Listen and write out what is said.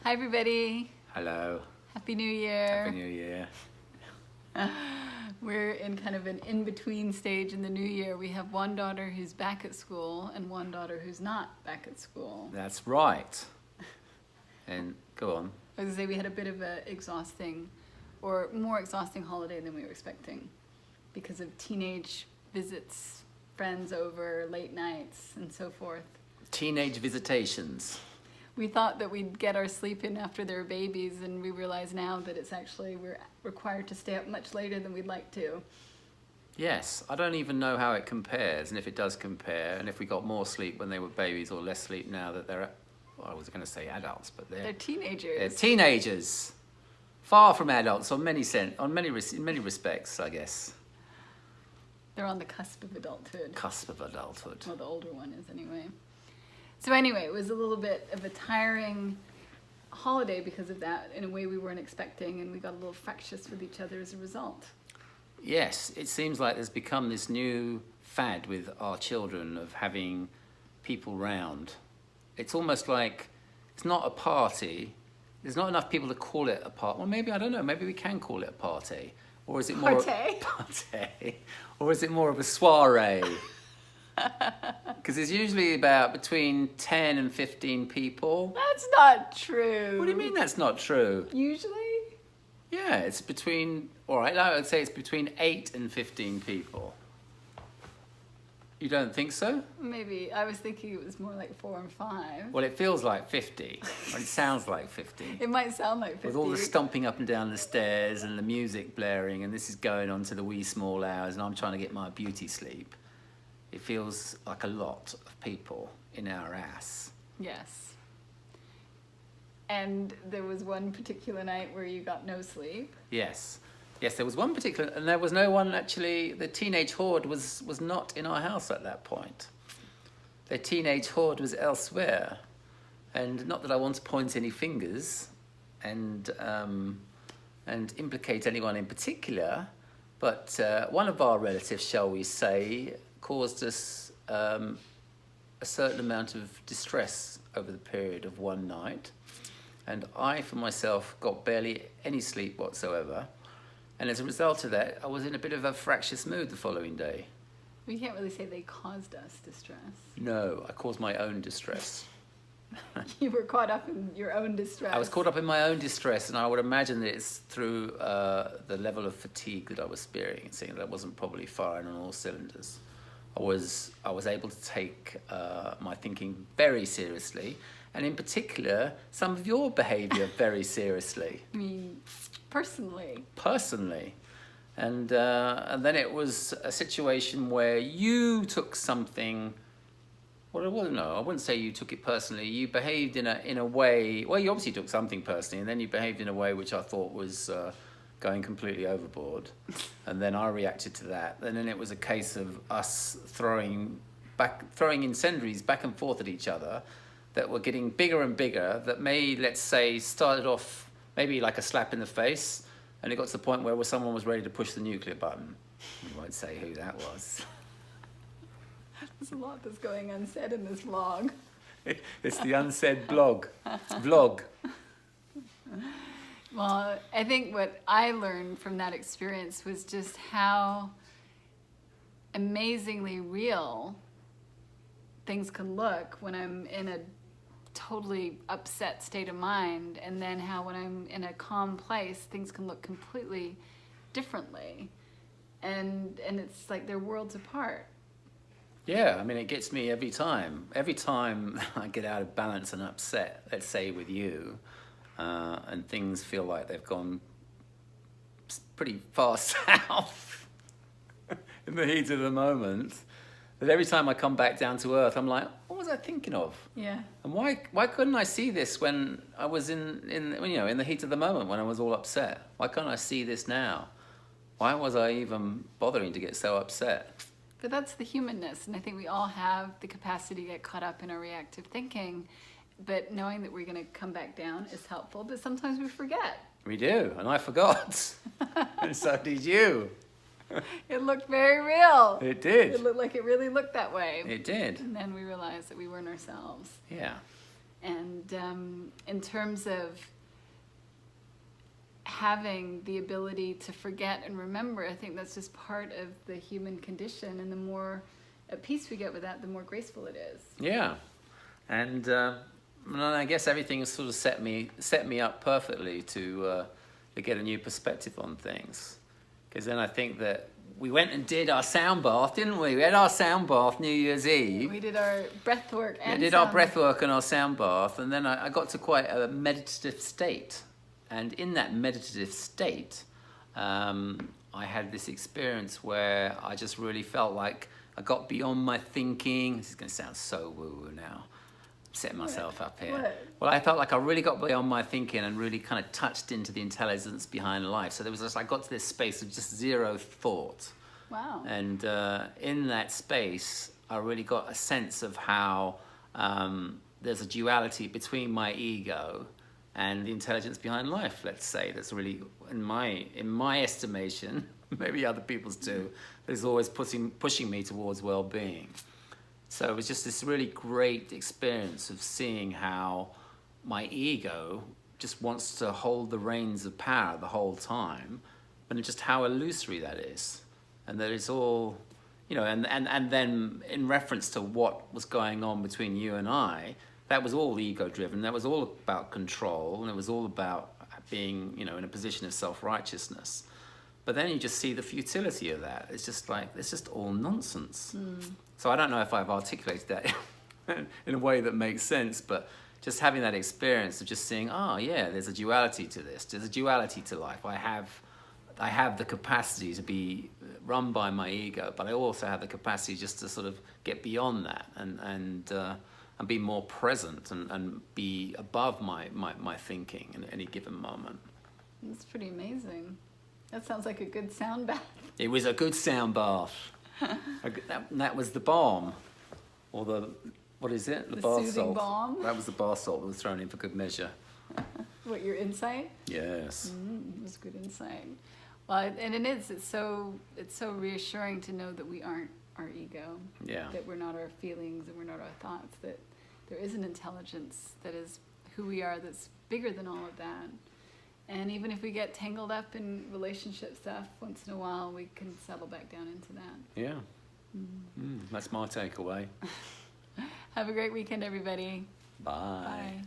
Hi, everybody. Hello. Happy New Year. Happy New Year. We're in kind of an in-between stage in the new year. We have one daughter who's back at school and one daughter who's not back at school. That's right. And go on. I was going to say we had a bit of a exhausting or more exhausting holiday than we were expecting because of teenage visits, friends over, late nights, and so forth. Teenage visitations. We thought that we'd get our sleep in after they were babies, and we realize now that it's actually, we're required to stay up much later than we'd like to. Yes, I don't even know how it compares, and if it does compare, and if we got more sleep when they were babies or less sleep now that they're, well, I was going to say adults, but They're teenagers. They're teenagers. Far from adults in many respects, I guess. They're on the cusp of adulthood. Cusp of adulthood. Well, the older one is anyway. So anyway, it was a little bit of a tiring holiday because of that, in a way we weren't expecting, and we got a little fractious with each other as a result. Yes, it seems like there's become this new fad with our children of having people round. It's almost like it's not a party. There's not enough people to call it a party. Well, maybe, I don't know, maybe we can call it a party. Or is it more Party? Or is it more of a soiree? Because it's usually about between 10 and 15 people. That's not true. What do you mean that's not true? Usually? Yeah, it's between, all right, I would say it's between 8 and 15 people. You don't think so? Maybe. I was thinking it was more like 4 and 5. Well, it feels like 50, or it sounds like 50. It might sound like 50. With all the stomping up and down the stairs and the music blaring, and this is going on to the wee small hours, and I'm trying to get my beauty sleep. It feels like a lot of people in our ass. Yes. And there was one particular night where you got no sleep. Yes. Yes, there was one particular, and there was no one actually, the teenage horde was not in our house at that point. The teenage horde was elsewhere. And not that I want to point any fingers and implicate anyone in particular, but one of our relatives, shall we say, caused us a certain amount of distress over the period of one night. And I, for myself, got barely any sleep whatsoever. And as a result of that, I was in a bit of a fractious mood the following day. We can't really say they caused us distress. No, I caused my own distress. You were caught up in your own distress. I was caught up in my own distress, and I would imagine that it's through the level of fatigue that I was experiencing that I wasn't probably firing on all cylinders. I was able to take my thinking very seriously, and in particular, some of your behaviour very seriously. I mean, personally. Personally. And then it was a situation where you took something. Well, I wouldn't say you took it personally. You behaved in a way. Well, you obviously took something personally, and then you behaved in a way which I thought was going completely overboard. And then I reacted to that. And then it was a case of us throwing incendiaries back and forth at each other that were getting bigger and bigger. That let's say, started off maybe like a slap in the face, and it got to the point where someone was ready to push the nuclear button. We won't say who that was. There's a lot that's going unsaid in this vlog. It's the unsaid vlog. Well, I think what I learned from that experience was just how amazingly real things can look when I'm in a totally upset state of mind, and then how when I'm in a calm place, things can look completely differently. And it's like they're worlds apart. Yeah, I mean, it gets me every time. Every time I get out of balance and upset, let's say with you, and things feel like they've gone pretty far south in the heat of the moment, that every time I come back down to earth, I'm like, what was I thinking of? Yeah. And why couldn't I see this when I was in the heat of the moment, when I was all upset? Why can't I see this now? Why was I even bothering to get so upset? But that's the humanness, and I think we all have the capacity to get caught up in our reactive thinking, but knowing that we're going to come back down is helpful, but sometimes we forget. We do, and I forgot. And so did you. It looked very real. It did. It looked like it really looked that way. It did. And then we realized that we weren't ourselves. Yeah. And in terms of having the ability to forget and remember, I think that's just part of the human condition. And the more at peace we get with that, the more graceful it is. Yeah. And I guess everything has sort of set me up perfectly to get a new perspective on things. Because then I think that we went and did our sound bath, didn't we? We had our sound bath New Year's Eve. We did our breath work and we did our breath work and our sound bath. And then I got to quite a meditative state. And in that meditative state, I had this experience where I just really felt like I got beyond my thinking. This is going to sound so woo-woo now. I'm setting myself up here. What? Well, I felt like I really got beyond my thinking and really kind of touched into the intelligence behind life. So there was just, I got to this space of just zero thought. Wow. And in that space, I really got a sense of how there's a duality between my ego and the intelligence behind life, let's say, that's really, in my estimation, maybe other people's too, is always pushing me towards well-being. So it was just this really great experience of seeing how my ego just wants to hold the reins of power the whole time, and just how illusory that is. And that it's all, and then in reference to what was going on between you and I, that was all ego-driven. That was all about control, and it was all about being, in a position of self-righteousness. But then you just see the futility of that. It's just like, it's just all nonsense. So I don't know if I've articulated that in a way that makes sense, but just having that experience of just seeing, there's a duality to this. There's a duality to life. I have the capacity to be run by my ego, but I also have the capacity just to sort of get beyond that and be more present and be above my thinking in any given moment. That's pretty amazing. That sounds like a good sound bath. It was a good sound bath. that was the balm, or what is it? The bath soothing salt. balm. That was the bath salt that was thrown in for good measure. What, your insight? Yes. It was good insight. Well, and it is. It's so reassuring to know that we aren't our ego. Yeah. That we're not our feelings and we're not our thoughts. That there is an intelligence that is who we are. That's bigger than all of that. And even if we get tangled up in relationship stuff, once in a while we can settle back down into that. Yeah. That's my takeaway. Have a great weekend, everybody. Bye. Bye.